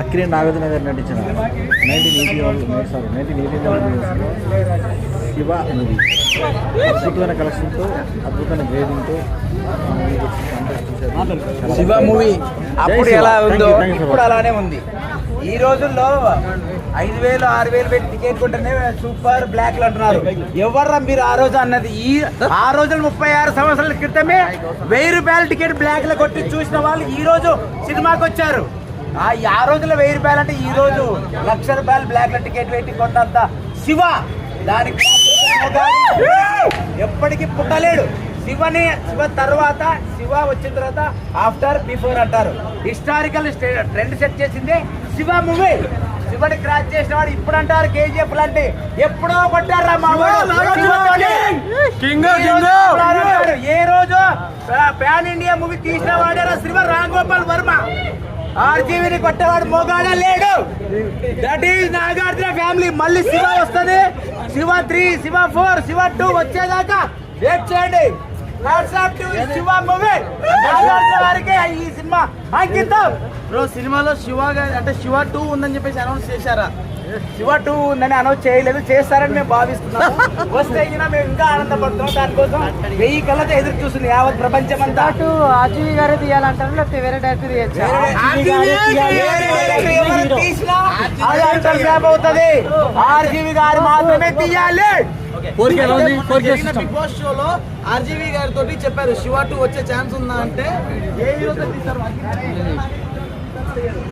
అక్కినే నాగార్జున గారు నటించిన 1918 శివ మూవీ అద్భుతమైన కలెక్షన్తో అద్భుతమైన గ్రేడింగ్తో శివ మూవీ అప్పుడు ఎలా ఉందో ఇప్పుడు అలానే ఉంది. ఈ రోజుల్లో 5,000 6,000 పెట్టి టికెట్ కొంటేనే సూపర్ బ్లాక్లు అంటున్నారు. ఎవర్రా మీరు ఆ రోజు అన్నది? ఆ రోజులు 36 సంవత్సరాల క్రితమే 1000 రూపాయల టికెట్ బ్లాక్ లో కొట్టి చూసిన వాళ్ళు ఈ రోజు సినిమాకి వచ్చారు. ఆ రోజుల్లో 1000 రూపాయలు అంటే ఈ రోజు ₹1,00,000 బ్లాక్ లో టికెట్ పెట్టి కొన్నంత శివ దానికి ఎప్పటికీ పుట్టలేడు. శివ తర్వాత శివ వచ్చిన తర్వాత ఆఫ్టర్ బిఫోర్ అంటారు. హిస్టారికల్ ట్రెండ్ సెట్ చేసింది శివ మూవీ. శివని క్రాచ్ చేసిన వాడు ఇప్పుడు అంటారు కేజీఎఫ్ లాంటి ఎప్పుడో కొట్టారా మా ఏ రోజు పాన్ ఇండియా మూవీ తీసిన వాడారా శివ రామ్ గోపాల్ వర్మ. ఆర్జీవీని కొట్టేవాడు మోగాడా లేడు. That is Nagarjuna family. మళ్ళీ శివ వస్తుంది. శివ 3 శివ 4 శివ 2 వచ్చేదాకా వెయిట్ చేయండి. శివ మూవీ వారికి ఈ సినిమా అంకితం. బ్రో సినిమాలో శివ అంటే శివ 2 ఉందని చెప్పేసి అనౌన్స్ చేశారా? శివ 2 ఉందని అనౌన్స్ చేయలేదు, చేస్తారని మేము భావిస్తున్నాం. వస్తే మేము ఇంకా ఆనందపడుతున్నాం. దానికోసం 1000 కళ్ళతో ఎదురు చూస్తుంది యావత్ ప్రపంచం అంతా. ఆర్జీవీ గారే తీయాలంటారు, లేకపోతే వేరే డైరెక్టర్ అవుతుంది. ఆర్జీవీ గారు మాత్రమే తీయాలి. బిగ్ బాస్ షోలో ఆర్జీవీ గారితో చెప్పారు శివ 2 వచ్చే ఛాన్స్ ఉందా అంటే ఏ హీరోతో తీస్తారు?